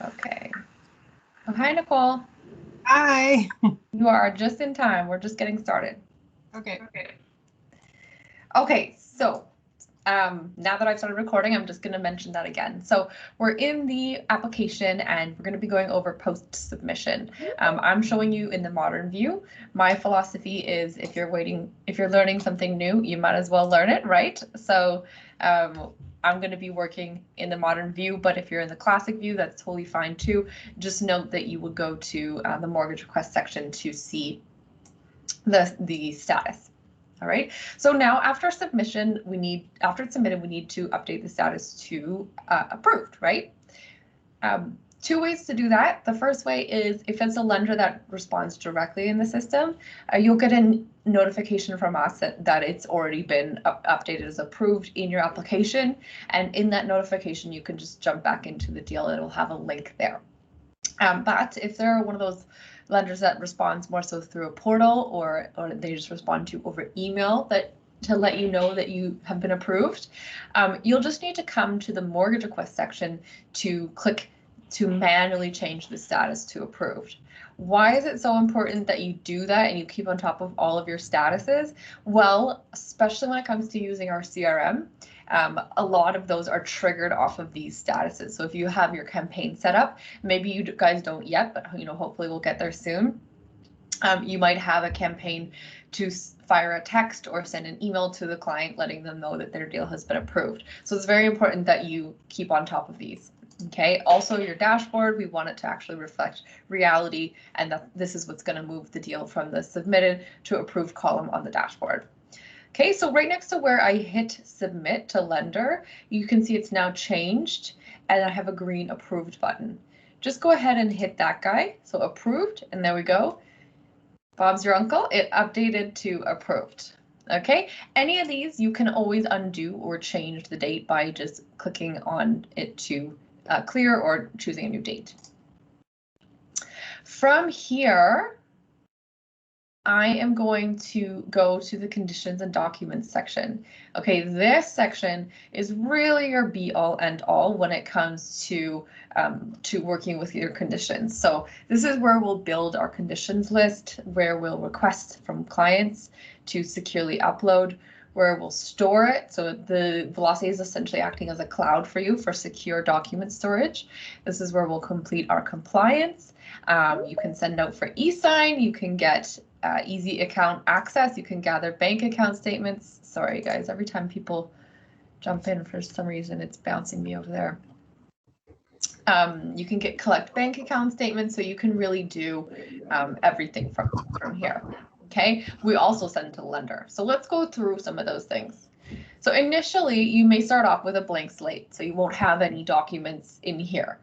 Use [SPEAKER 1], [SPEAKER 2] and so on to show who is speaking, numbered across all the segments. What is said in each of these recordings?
[SPEAKER 1] Okay. Oh, hi, Nicole.
[SPEAKER 2] Hi.
[SPEAKER 1] You are just in time. We're just getting started.
[SPEAKER 2] Okay.
[SPEAKER 1] Okay, so now that I've started recording, I'm just going to mention that again. So we're in the application and we're going to be going over post-submission. I'm showing you in the modern view. My philosophy is if you're learning something new, you might as well learn it, right? So I'm going to be working in the modern view, but if you're in the classic view, that's totally fine too. Just note that you would go to the mortgage request section to see the status. All right, so now after submission, after it's submitted, we need to update the status to approved, right? Two ways to do that. The first way is if it's a lender that responds directly in the system, you'll get a notification from us that it's already been updated as approved in your application. And in that notification, you can just jump back into the deal. It'll have a link there. But if they're one of those lenders that responds more so through a portal or they just respond to over email to let you know that you have been approved, you'll just need to come to the mortgage request section to click to manually change the status to approved. Why is it so important that you do that and you keep on top of all of your statuses? Well, especially when it comes to using our CRM, a lot of those are triggered off of these statuses. So if you have your campaign set up, maybe you guys don't yet, but hopefully we'll get there soon. You might have a campaign to fire a text or send an email to the client letting them know that their deal has been approved. So it's very important that you keep on top of these. Okay, also your dashboard, we want it to actually reflect reality, and that this is what's going to move the deal from the submitted to approved column on the dashboard. Okay, so right next to where I hit submit to lender, you can see it's now changed and I have a green approved button. Just go ahead and hit that guy. So approved, and there we go. Bob's your uncle, it updated to approved. Okay, any of these you can always undo or change the date by just clicking on it to clear or choosing a new date. From here, I am going to go to the conditions and documents section. Okay, this section is really your be all end all when it comes to working with your conditions. So this is where we'll build our conditions list, where we'll request from clients to securely upload, where we'll store it. So the Velocity is essentially acting as a cloud for you for secure document storage. This is where we'll complete our compliance. You can send out for e-sign, you can get easy account access, you can gather bank account statements. Sorry guys, every time people jump in for some reason it's bouncing me over there. You can collect bank account statements, so you can really do everything from here. Okay, we also send to the lender. So let's go through some of those things. So initially you may start off with a blank slate, so you won't have any documents in here.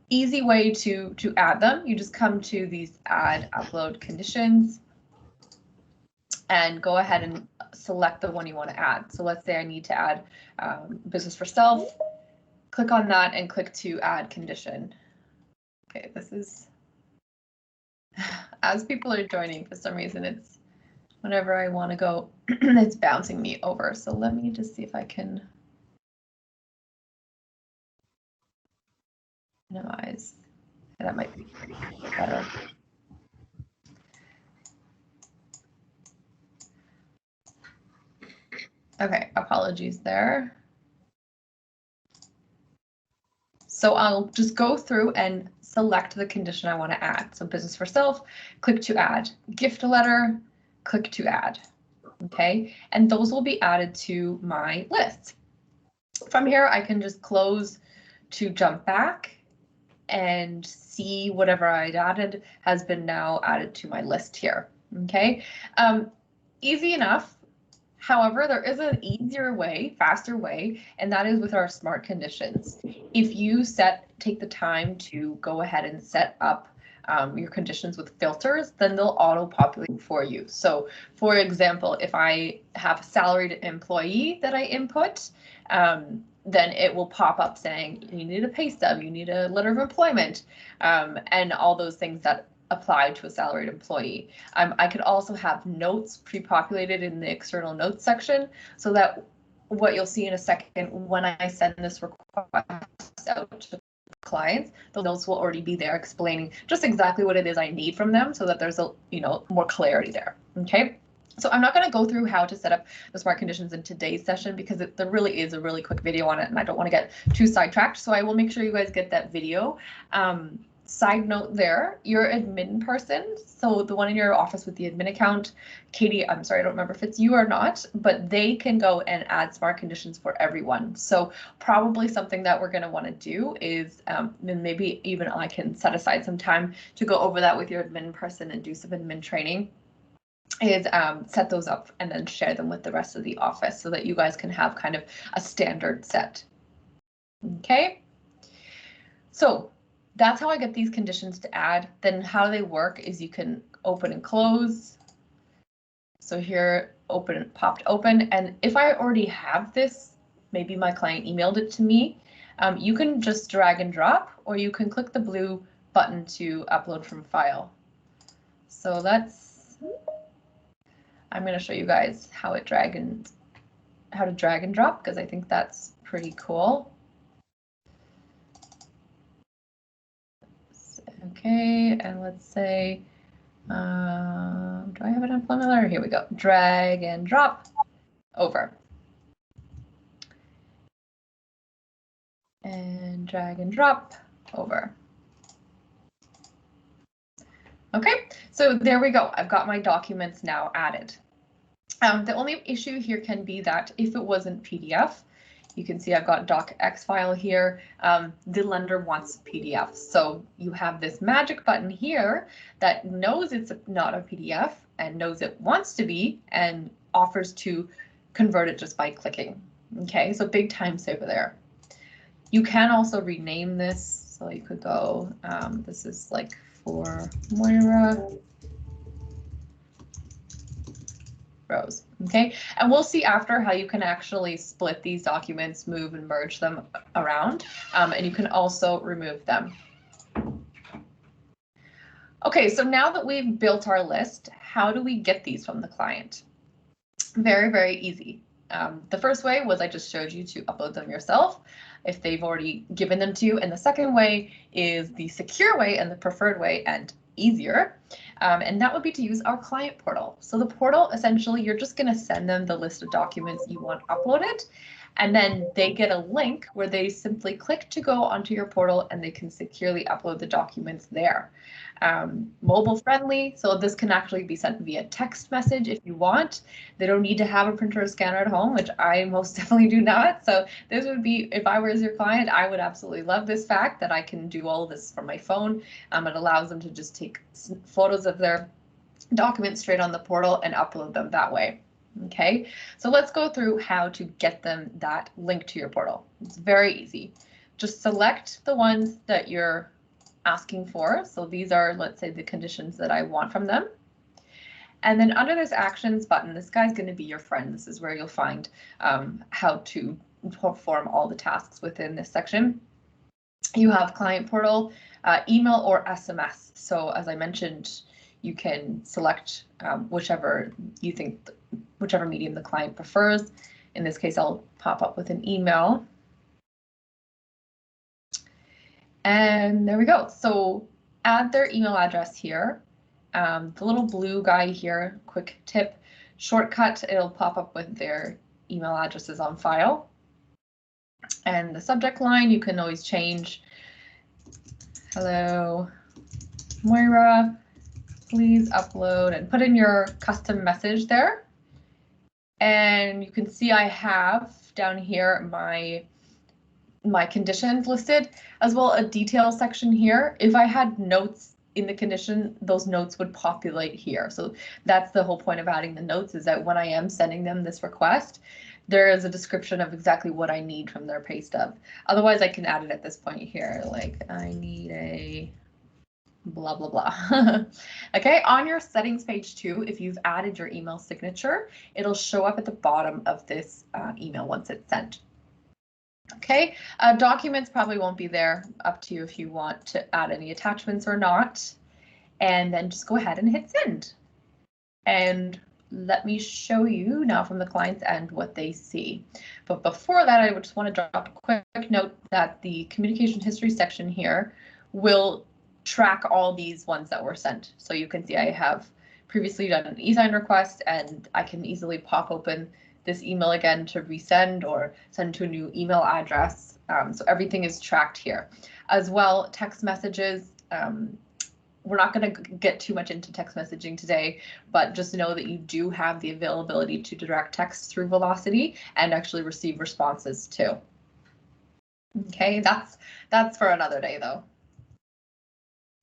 [SPEAKER 1] Easy way to add them, you just come to these add upload conditions and go ahead and select the one you want to add. So let's say I need to add business for self, click on that and click to add condition. Okay, this is, as people are joining, for some reason it's, whenever I want to go, it's bouncing me over. So let me just see if I can minimize. That might be better. Okay, apologies there. So I'll just go through and select the condition I want to add. So business for self, click to add. Gift letter, click to add. Okay, and those will be added to my list. From here, I can just close to jump back and see whatever I'd added has been now added to my list here. Okay, easy enough. However, there is an easier way, faster way, and that is with our smart conditions. If you take the time to go ahead and set up your conditions with filters, then they'll auto-populate for you. So for example, if I have a salaried employee that I input, then it will pop up saying you need a pay stub, you need a letter of employment, and all those things that apply to a salaried employee. I could also have notes pre-populated in the external notes section, so that what you'll see in a second when I send this request out to clients, the notes will already be there explaining just exactly what it is I need from them so that there's a, more clarity there. Okay. So I'm not going to go through how to set up the smart conditions in today's session because there really is a really quick video on it and I don't want to get too sidetracked. So I will make sure you guys get that video. Side note there, your admin person, so the one in your office with the admin account, Katie, I'm sorry, I don't remember if it's you or not, but they can go and add smart conditions for everyone. So probably something that we're going to want to do is, and maybe even I can set aside some time to go over that with your admin person and do some admin training, is set those up and then share them with the rest of the office so that you guys can have kind of a standard set. Okay, so that's how I get these conditions to add. Then how they work is you can open and close. So here, open, popped open. And if I already have this, maybe my client emailed it to me, you can just drag and drop, or you can click the blue button to upload from file. So I'm going to show you guys how to drag and drop because I think that's pretty cool. Okay, and let's say, do I have it on employment letter? Here we go. Drag and drop over. And drag and drop over. Okay, so there we go. I've got my documents now added. The only issue here can be that if it wasn't PDF, you can see I've got docx file here. The lender wants PDF. So you have this magic button here that knows it's not a PDF and knows it wants to be and offers to convert it just by clicking. Okay, so big time saver there. You can also rename this. So you could go, this is like for Moira Rose. Okay, and we'll see after how you can actually split these documents, move and merge them around, and you can also remove them. Okay, so now that we've built our list, how do we get these from the client? Very, very easy. The first way was I just showed you to upload them yourself if they've already given them to you, and the second way is the secure way and the preferred way and easier. And that would be to use our client portal. So the portal, essentially, you're just going to send them the list of documents you want uploaded, and then they get a link where they simply click to go onto your portal and they can securely upload the documents there. Mobile friendly, so this can actually be sent via text message if you want. They don't need to have a printer or scanner at home, which I most definitely do not. So this would be, if I was your client, I would absolutely love this fact that I can do all of this from my phone. It allows them to just take photos of their documents straight on the portal and upload them that way. Okay, so let's go through how to get them that link to your portal. It's very easy. Just select the ones that you're asking for. So these are, let's say, the conditions that I want from them. And then under this actions button, this guy's going to be your friend. This is where you'll find how to perform all the tasks within this section. You have client portal, email or SMS. So as I mentioned, you can select whichever you think, whichever medium the client prefers. In this case, I'll pop up with an email. And there we go. So add their email address here. The little blue guy here, quick tip, shortcut, it'll pop up with their email addresses on file. And the subject line, you can always change. Hello, Moira, please upload, and put in your custom message there. And you can see I have down here my conditions listed, as well a detail section here. If I had notes in the condition, those notes would populate here. So that's the whole point of adding the notes, is that when I am sending them this request, there is a description of exactly what I need from their pay stub. Otherwise, I can add it at this point here, like I need a blah, blah, blah. Okay, on your settings page 2, if you've added your email signature, it'll show up at the bottom of this email once it's sent. Okay, documents probably won't be there, up to you if you want to add any attachments or not. And then just go ahead and hit send. And let me show you now from the client's end what they see. But before that, I would just want to drop a quick note that the communication history section here will track all these ones that were sent. So you can see I have previously done an e-sign request, and I can easily pop open this email again to resend or send to a new email address. So everything is tracked here. As well, text messages. We're not going to get too much into text messaging today, but just know that you do have the availability to direct text through Velocity and actually receive responses too. Okay, that's for another day though.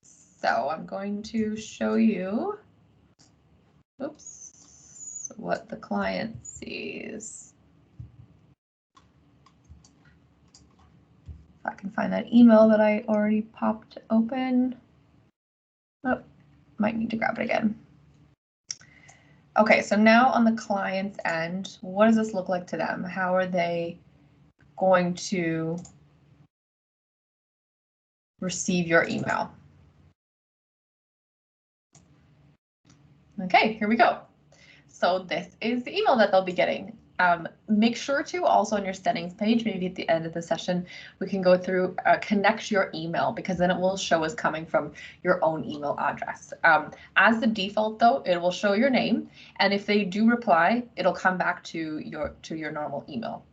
[SPEAKER 1] So I'm going to show you, oops, what the client sees. If I can find that email that I already popped open. Oh, might need to grab it again. Okay, so now on the client's end, what does this look like to them? How are they going to receive your email? Okay, here we go. So this is the email that they'll be getting. Make sure to also on your settings page, maybe at the end of the session, we can go through connect your email, because then it will show as coming from your own email address. As the default though, it will show your name, and if they do reply, it'll come back to your normal email.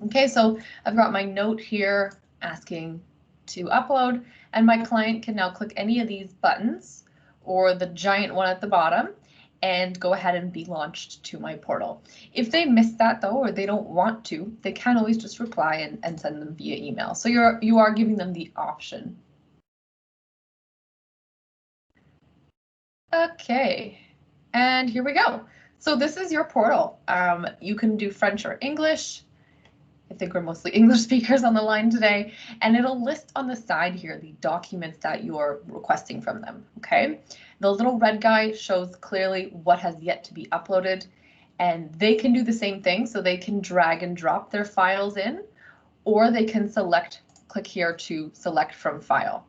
[SPEAKER 1] Okay, so I've got my note here asking to upload, and my client can now click any of these buttons or the giant one at the bottom and go ahead and be launched to my portal. If they miss that though, or they don't want to, they can always just reply and send them via email. So you are giving them the option. Okay, and here we go. So this is your portal. You can do French or English. I think we're mostly English speakers on the line today, and it'll list on the side here the documents that you're requesting from them, okay? The little red guy shows clearly what has yet to be uploaded, and they can do the same thing, so they can drag and drop their files in, or they can click here to select from file.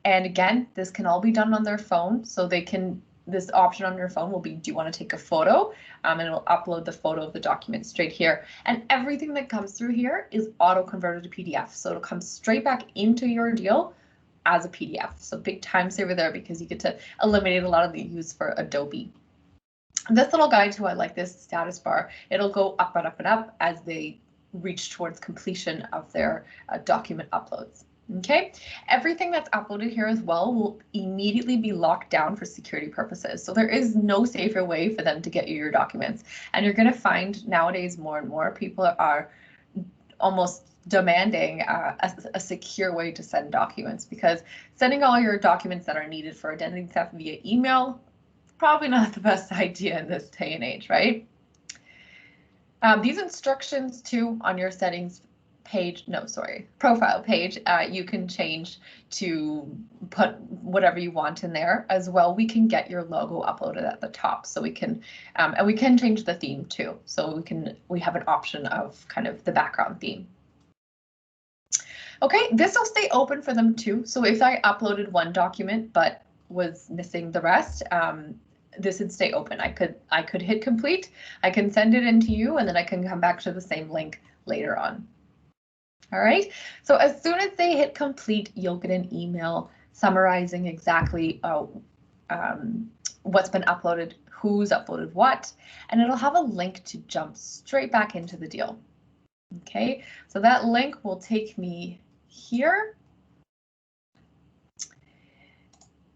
[SPEAKER 1] And again, this can all be done on their phone, so they can, this option on your phone will be, do you want to take a photo? And it'll upload the photo of the document straight here. And everything that comes through here is auto-converted to PDF. So it'll come straight back into your deal as a PDF. So big time saver there, because you get to eliminate a lot of the use for Adobe. This little guide too, I like this status bar. It'll go up and up and up as they reach towards completion of their document uploads. Okay, everything that's uploaded here as well will immediately be locked down for security purposes. So there is no safer way for them to get you your documents. And you're going to find nowadays more and more people are almost demanding a secure way to send documents, because sending all your documents that are needed for identity theft via email, probably not the best idea in this day and age, right? These instructions too on your settings page, profile page, you can change to put whatever you want in there as well. We can get your logo uploaded at the top, so we can, and we can change the theme too. So we have an option of kind of the background theme. Okay, this will stay open for them too. So if I uploaded one document but was missing the rest, this would stay open. I could hit complete, I can send it in to you, and then I can come back to the same link later on. All right, so as soon as they hit complete, you'll get an email summarizing exactly what's been uploaded, who's uploaded what, and it'll have a link to jump straight back into the deal. Okay, so that link will take me here.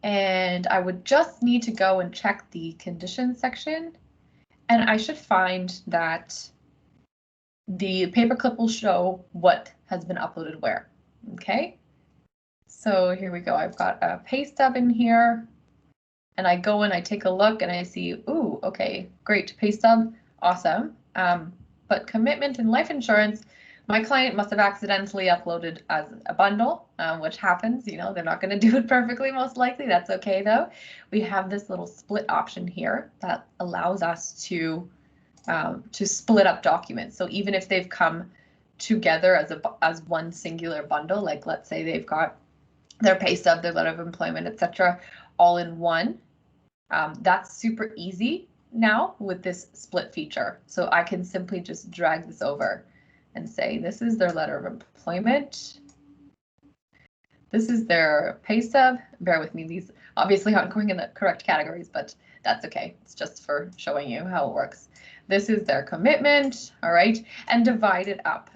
[SPEAKER 1] And I would just need to go and check the conditions section, and I should find that the paperclip will show what has been uploaded where. Okay, so here we go. I've got a pay stub in here, and I go and I take a look and I see, ooh, okay, great, pay stub, awesome. But commitment and life insurance, my client must have accidentally uploaded as a bundle, which happens, you know, they're not going to do it perfectly, most likely. That's okay though. We have this little split option here that allows us to split up documents. So even if they've come together as one singular bundle, like let's say they've got their pay stub, their letter of employment, etc., all in one, That's super easy now with this split feature. So I can simply just drag this over and say, this is their letter of employment. This is their pay stub. Bear with me, these obviously aren't going in the correct categories, but that's okay. It's just for showing you how it works. This is their commitment, all right, and divide it up.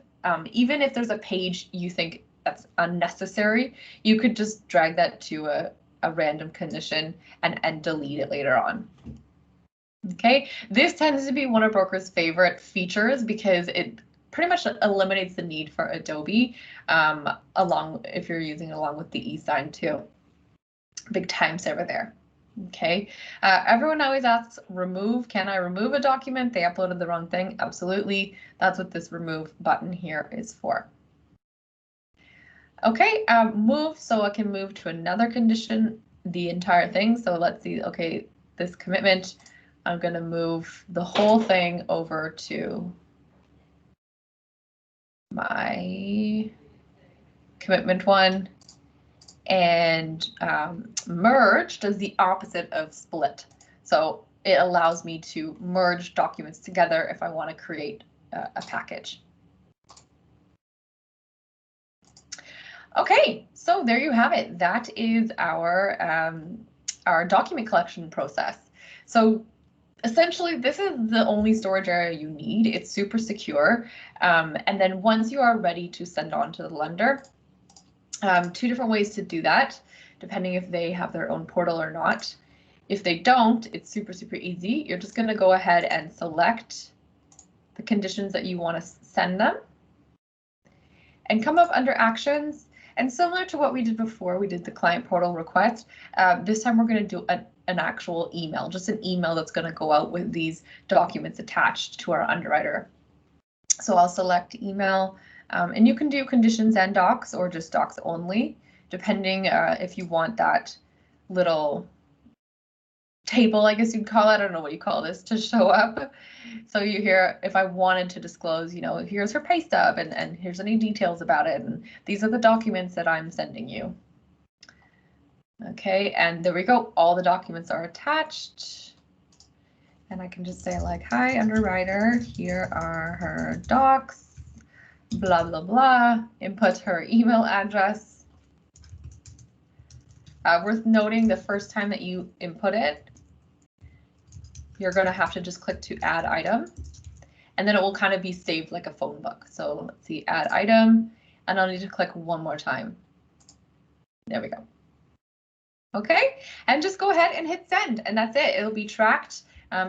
[SPEAKER 1] Even if there's a page you think that's unnecessary, you could just drag that to a random condition and delete it later on. Okay, this tends to be one of Broker's favorite features because it pretty much eliminates the need for Adobe if you're using it along with the e-sign too. Big time saver there. Okay, everyone always asks, remove, can I remove a document? They uploaded the wrong thing. Absolutely, that's what this remove button here is for. Okay, move, so I can move to another condition, the entire thing. So let's see, okay, this commitment, I'm going to move the whole thing over to my commitment one, and merge does the opposite of split. So it allows me to merge documents together if I want to create a package. Okay, so there you have it. That is our document collection process. So essentially, this is the only storage area you need. It's super secure. And then once you are ready to send on to the lender, two different ways to do that, depending if they have their own portal or not. If they don't, it's super, super easy. You're just going to go ahead and select the conditions that you want to send them and come up under actions. And similar to what we did before, we did the client portal request. This time we're going to do an actual email, just an email that's going to go out with these documents attached to our underwriter. So I'll select email, and you can do conditions and docs or just docs only, depending if you want that little table, I guess you'd call it, I don't know what you call this, to show up. So you hear, if I wanted to disclose, you know, here's her pay stub and here's any details about it, and these are the documents that I'm sending you. Okay, and there we go. All the documents are attached. And I can just say like, hi, underwriter, here are her docs, blah, blah, blah, input her email address. Worth noting, the first time that you input it, you're going to have to just click to add item, and then it will kind of be saved like a phone book. So let's see, add item, and I'll need to click one more time. There we go. Okay, and just go ahead and hit send, and that's it. It'll be tracked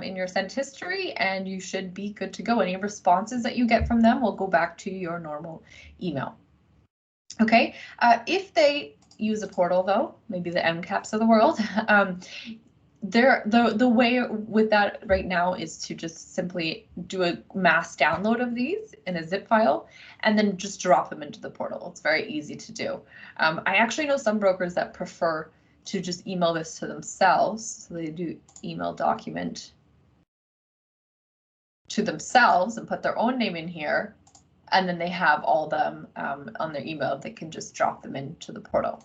[SPEAKER 1] in your sent history, and you should be good to go. Any responses that you get from them will go back to your normal email. Okay, if they use a portal though, maybe the MCAPs of the world, the way with that right now is to just simply do a mass download of these in a zip file and then just drop them into the portal. It's very easy to do. I actually know some brokers that prefer to just email this to themselves. So they do email document to themselves and put their own name in here, and then they have all them on their email. They can just drop them into the portal.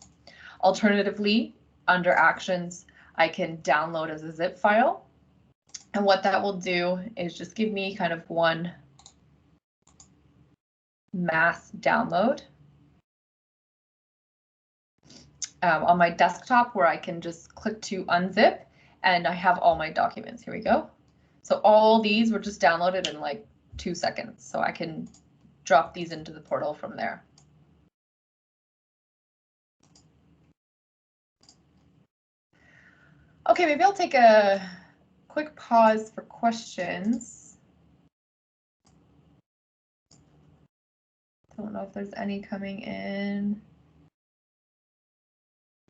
[SPEAKER 1] Alternatively, under actions, I can download as a zip file. And what that will do is just give me kind of one mass download on my desktop, where I can just click to unzip, and I have all my documents. Here we go. So all these were just downloaded in like 2 seconds. So I can drop these into the portal from there. Okay, maybe I'll take a quick pause for questions. Don't know if there's any coming in.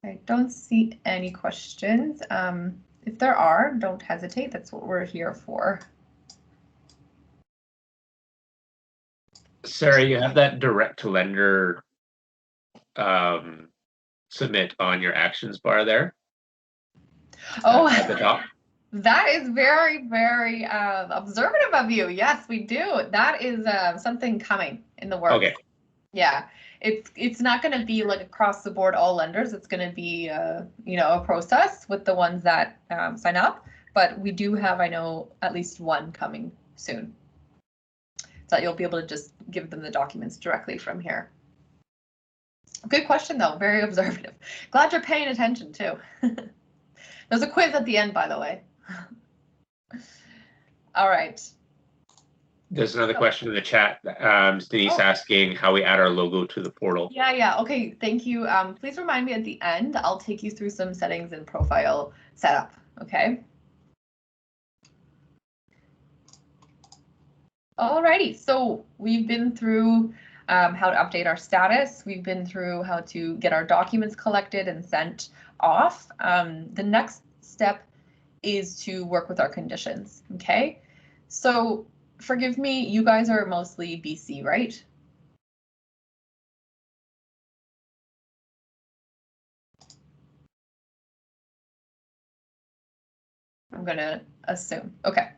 [SPEAKER 1] I don't see any questions. If there are, don't hesitate. That's what we're here for.
[SPEAKER 3] Sarah, you have that direct to lender submit on your actions bar there.
[SPEAKER 1] Oh,
[SPEAKER 3] at the top.
[SPEAKER 1] That is very, very observative of you. Yes, we do. That is something coming in the works.
[SPEAKER 3] Okay.
[SPEAKER 1] Yeah, it's not going to be like across the board all lenders. It's going to be you know, a process with the ones that sign up. But we do have, I know, at least one coming soon. So that you'll be able to just give them the documents directly from here. Good question though, very observative. Glad you're paying attention too. There's a quiz at the end, by the way. All right.
[SPEAKER 3] There's another question in the chat. Denise asking how we add our logo to the portal.
[SPEAKER 1] Yeah. Okay, thank you. Please remind me at the end. I'll take you through some settings and profile setup, okay? Alrighty, so we've been through how to update our status. We've been through how to get our documents collected and sent off. The next step is to work with our conditions, okay? So forgive me, you guys are mostly BC, right? I'm gonna assume. Okay.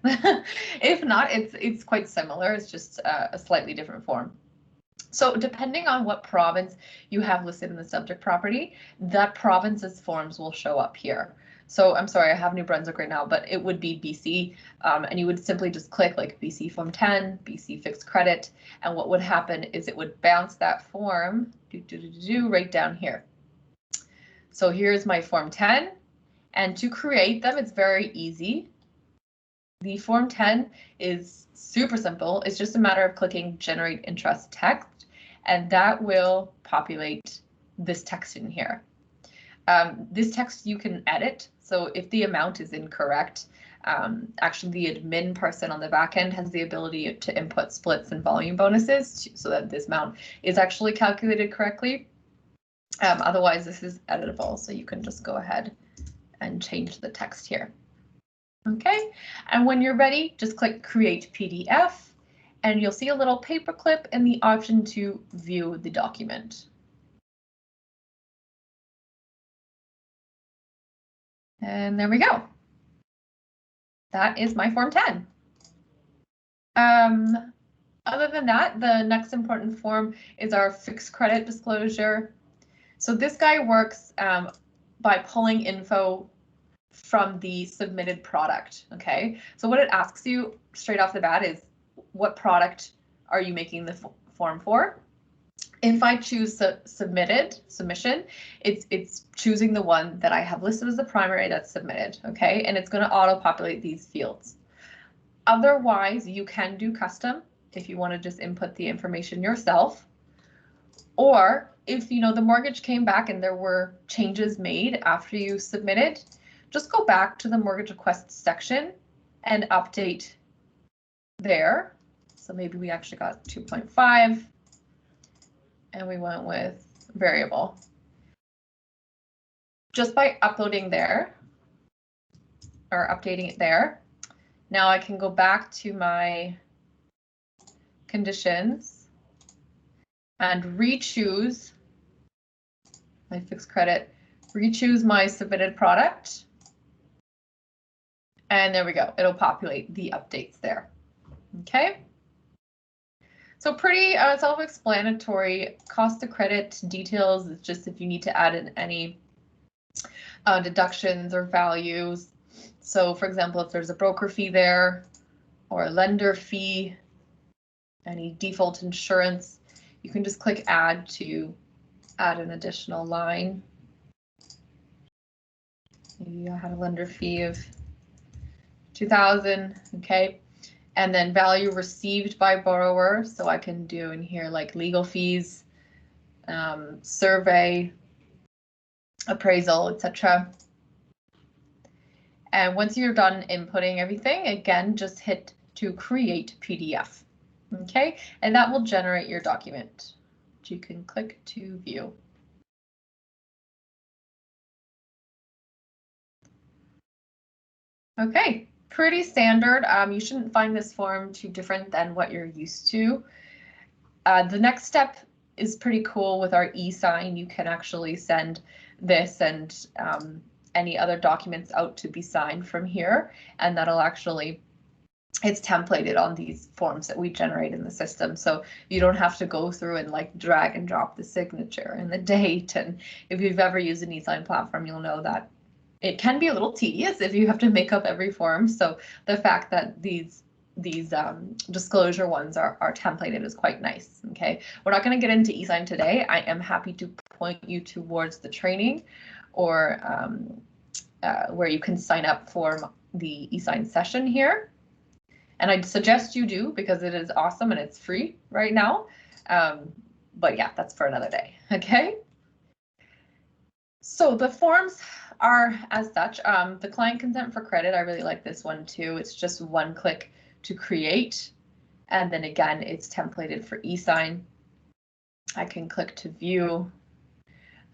[SPEAKER 1] If not, it's quite similar. It's just a slightly different form. So depending on what province you have listed in the subject property, that province's forms will show up here. So I'm sorry, I have New Brunswick right now, but it would be BC, and you would simply just click like BC Form 10, BC Fixed Credit, and what would happen is it would bounce that form right down here. So here's my Form 10, and to create them, it's very easy. The Form 10 is super simple. It's just a matter of clicking Generate Interest Text, and that will populate this text in here. This text you can edit, so if the amount is incorrect, actually the admin person on the back end has the ability to input splits and volume bonuses so that this amount is actually calculated correctly. Otherwise, this is editable, so you can just go ahead and change the text here. Okay, and when you're ready, just click Create PDF, and you'll see a little paperclip and the option to view the document. And there we go. That is my Form 10. Other than that, the next important form is our fixed credit disclosure. So this guy works by pulling info from the submitted product, okay? So what it asks you straight off the bat is, what product are you making the form for? If I choose submission, it's choosing the one that I have listed as the primary that's submitted, okay? And it's going to auto-populate these fields. Otherwise, you can do custom if you want to just input the information yourself. Or if you know the mortgage came back and there were changes made after you submitted, just go back to the mortgage request section and update there. So maybe we actually got 2.5 and we went with variable. Just by uploading there or updating it there, now I can go back to my conditions and re-choose my fixed credit, re-choose my submitted product. And there we go. It'll populate the updates there. Okay. So pretty self-explanatory. Cost of credit details is just if you need to add in any deductions or values. So for example, if there's a broker fee there or a lender fee, any default insurance, you can just click add to add an additional line. Maybe I had a lender fee of 2,000, okay. And then value received by borrower. So I can do in here like legal fees, survey, appraisal, etc. And once you're done inputting everything, again, just hit to create PDF. Okay, and that will generate your document, which you can click to view. Okay, pretty standard. You shouldn't find this form too different than what you're used to. The next step is pretty cool with our e-sign. You can actually send this and any other documents out to be signed from here, and that'll actually it's templated on these forms that we generate in the system. So you don't have to go through and like drag and drop the signature and the date. And if you've ever used an e-sign platform, you'll know that it can be a little tedious if you have to make up every form. So the fact that these disclosure ones are templated is quite nice. Okay, we're not going to get into e-sign today. I am happy to point you towards the training or where you can sign up for the e-sign session here. And I'd suggest you do because it is awesome and it's free right now. But yeah, that's for another day. Okay. So the forms are as such. The client consent for credit, I really like this one too. It's just one click to create. And then again, it's templated for e-sign. I can click to view.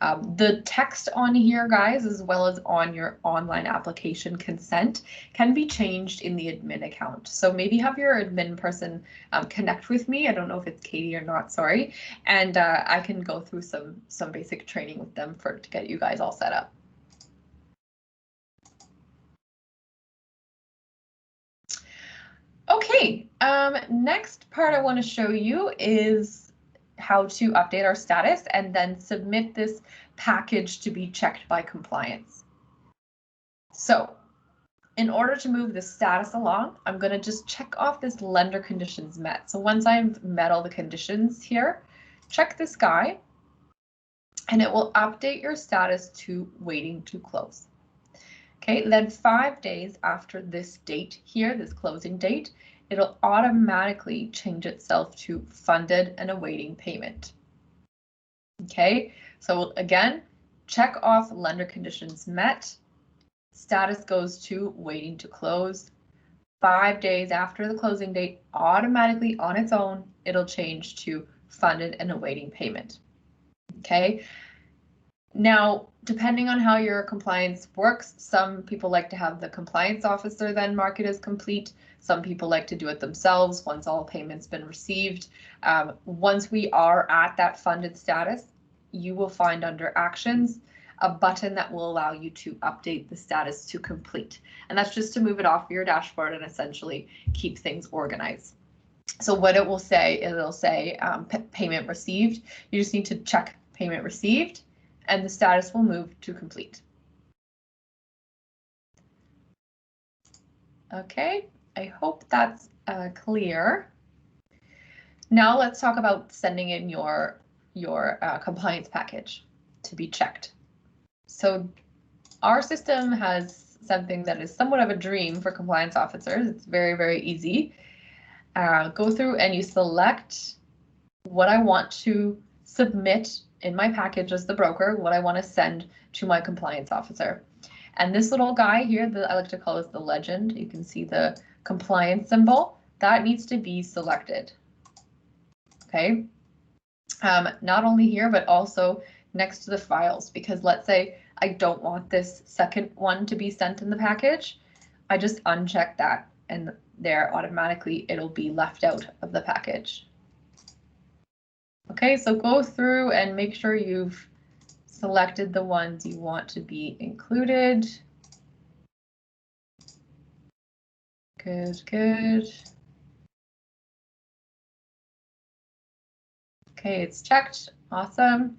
[SPEAKER 1] The text on here, guys, as well as on your online application consent can be changed in the admin account. So maybe have your admin person connect with me. I don't know if it's Katie or not, sorry. And I can go through some basic training with them to get you guys all set up. Okay, next part I want to show you is how to update our status and then submit this package to be checked by compliance. So in order to move the status along, I'm going to just check off this lender conditions met. So once I've met all the conditions here, check this guy and it will update your status to waiting to close. Okay, then 5 days after this date here, this closing date, it'll automatically change itself to funded and awaiting payment. Okay, so again, check off lender conditions met. Status goes to waiting to close. 5 days after the closing date, automatically on its own, it'll change to funded and awaiting payment. Okay. Now, depending on how your compliance works, some people like to have the compliance officer then mark it as complete. Some people like to do it themselves once all payments been received. Once we are at that funded status, you will find under actions a button that will allow you to update the status to complete. And that's just to move it off your dashboard and essentially keep things organized. So what it will say, it'll say payment received. You just need to check payment received and the status will move to complete. Okay, I hope that's clear. Now let's talk about sending in your compliance package to be checked. So our system has something that is somewhat of a dream for compliance officers. It's very, very easy. Go through and you select what I want to submit in my package as the broker, what I want to send to my compliance officer. And this little guy here, I like to call this the legend. You can see the compliance symbol. That needs to be selected. Okay. Not only here, but also next to the files, because let's say I don't want this second one to be sent in the package. I just uncheck that and there automatically it'll be left out of the package. Okay, so go through and make sure you've selected the ones you want to be included. Good, good. Okay, it's checked. Awesome.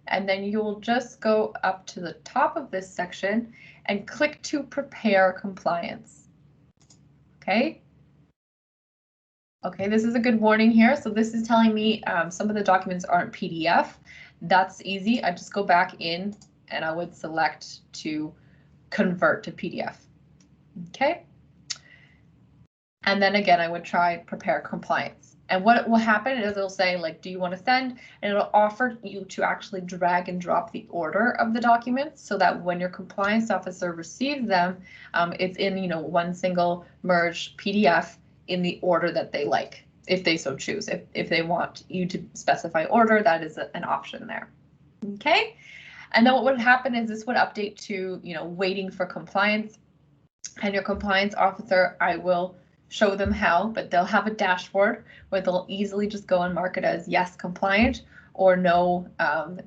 [SPEAKER 1] And then you'll just go up to the top of this section and click to prepare compliance. Okay. Okay, this is a good warning here. So this is telling me some of the documents aren't PDF. That's easy. I just go back in and I would select to convert to PDF. Okay. And then again, I would try prepare compliance. And what will happen is it'll say, like, do you want to send? And it'll offer you to actually drag and drop the order of the documents so that when your compliance officer receives them, it's in, one single merged PDF in the order that they like, if they so choose. If they want you to specify order, that is an option there. Okay. And then what would happen is this would update to, waiting for compliance. And your compliance officer, I will show them how, but they'll have a dashboard where they'll easily just go and mark it as yes, compliant, or no,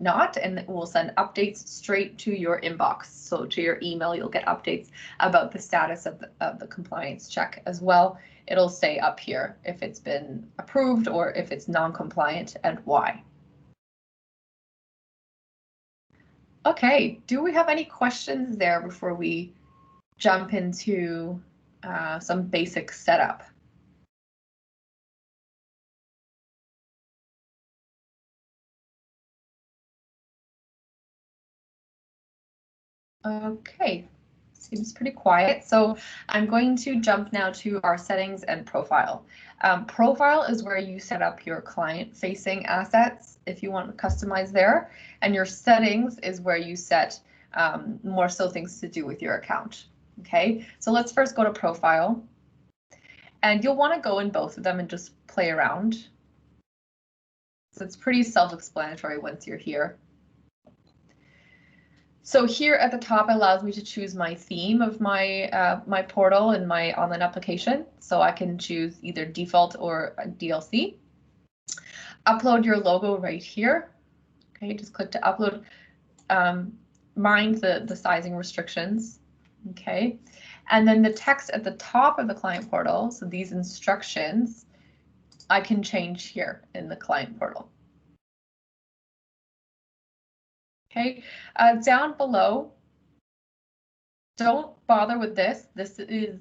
[SPEAKER 1] not, and it will send updates straight to your inbox. So to your email, you'll get updates about the status of the compliance check as well. It'll say up here if it's been approved or if it's non-compliant and why. Okay, do we have any questions there before we jump into some basic setup? Okay, seems pretty quiet. So I'm going to jump now to our settings and profile. Profile is where you set up your client-facing assets if you want to customize there, and your settings is where you set more so things to do with your account. Okay, so let's first go to profile, and you'll want to go in both of them and just play around. So it's pretty self-explanatory once you're here. So here at the top allows me to choose my theme of my my portal and my online application. So I can choose either default or a DLC. Upload your logo right here. Okay, just click to upload. Mind the sizing restrictions. Okay, and then the text at the top of the client portal. So these instructions I can change here in the client portal. Okay, down below, don't bother with this. This is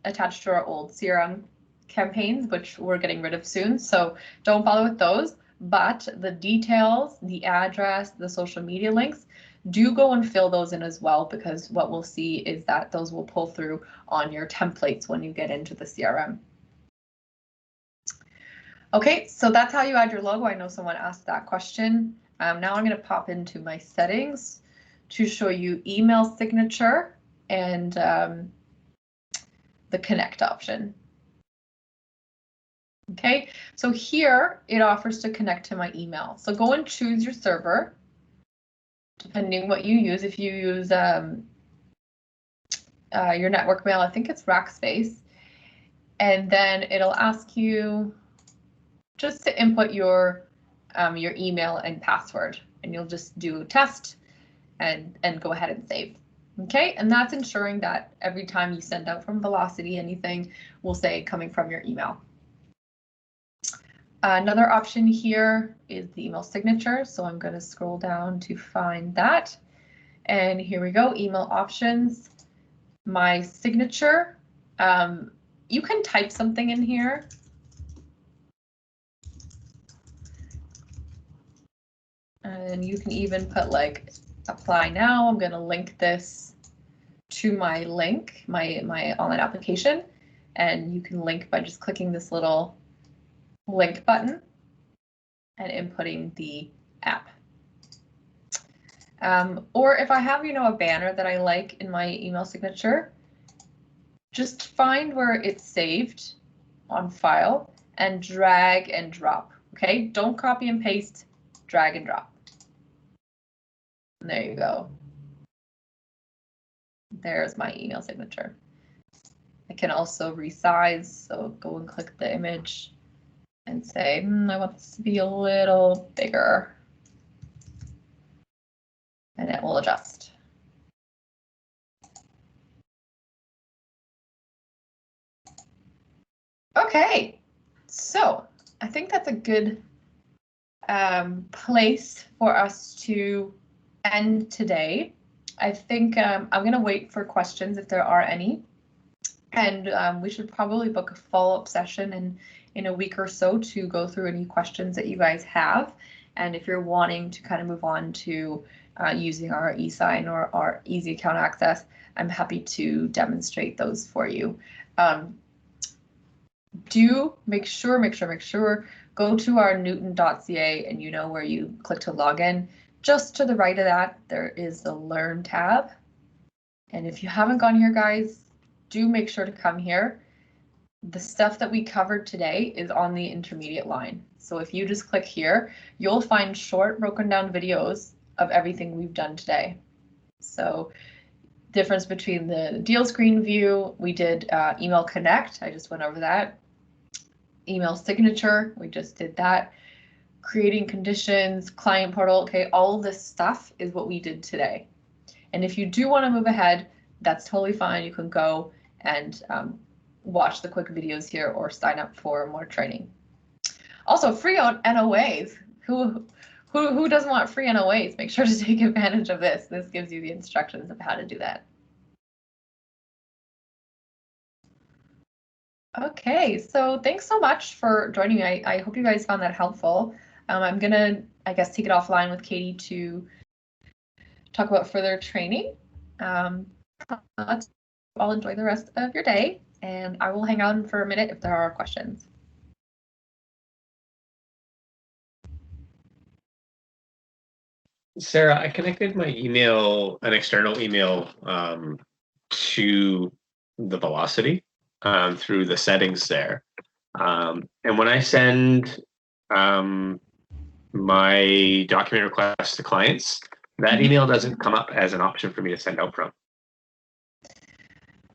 [SPEAKER 1] attached to our old CRM campaigns, which we're getting rid of soon. So don't bother with those, but the details, the address, the social media links, do go and fill those in as well, because what we'll see is that those will pull through on your templates when you get into the CRM. Okay, so that's how you add your logo. I know someone asked that question. Now I'm going to pop into my settings to show you email signature and the connect option. Okay, so here it offers to connect to my email. So go and choose your server, depending what you use. If you use your network mail, I think it's Rackspace, and then it'll ask you just to input your email and password, and you'll just do test and go ahead and save. Okay, and that's ensuring that every time you send out from Velocity, anything will say coming from your email. Another option here is the email signature. So I'm going to scroll down to find that. And here we go, email options, my signature. You can type something in here. And you can even put like apply now. I'm going to link this to my link, my online application, and you can link by just clicking this little link button and inputting the app. Or if I have, a banner that I like in my email signature, just find where it's saved on file and drag and drop. Okay, don't copy and paste, drag and drop. And there you go. There's my email signature. I can also resize, so go and click the image and say, I want this to be a little bigger. And it will adjust. Okay, so I think that's a good place for us to end today. I think I'm going to wait for questions if there are any. And we should probably book a follow-up session in a week or so to go through any questions that you guys have. And if you're wanting to kind of move on to using our e-sign or our easy account access, I'm happy to demonstrate those for you. Do make sure, go to our newton.ca and you know where you click to log in. Just to the right of that, there is the Learn tab. And if you haven't gone here, guys, do make sure to come here. The stuff that we covered today is on the intermediate line. So if you just click here, you'll find short broken down videos of everything we've done today. So difference between the deal screen view, we did email connect, I just went over that. Email signature, we just did that. creating conditions, client portal, okay, all this stuff is what we did today. And if you do want to move ahead, that's totally fine. You can go and watch the quick videos here or sign up for more training. Also, free NOAs. Who doesn't want free NOAs? Make sure to take advantage of this. This gives you the instructions of how to do that. Okay, so thanks so much for joining me. I hope you guys found that helpful. I'm gonna, I guess, take it offline with Katie to talk about further training. Let's all enjoy the rest of your day, and I will hang on for a minute if there are questions.
[SPEAKER 3] Sarah, I connected my email, an external email, to the Velocity through the settings there. And when I send my document requests to clients, that email doesn't come up as an option for me to send out from.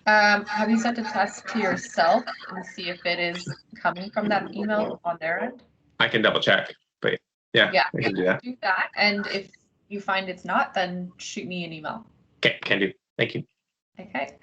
[SPEAKER 1] Have you sent a test to yourself and see if it is coming from that email on their end?
[SPEAKER 3] I can double check, but yeah, I can do that.
[SPEAKER 1] Do that, and if you find it's not, then shoot me an email.
[SPEAKER 3] Okay, can do. Thank you.
[SPEAKER 1] Okay.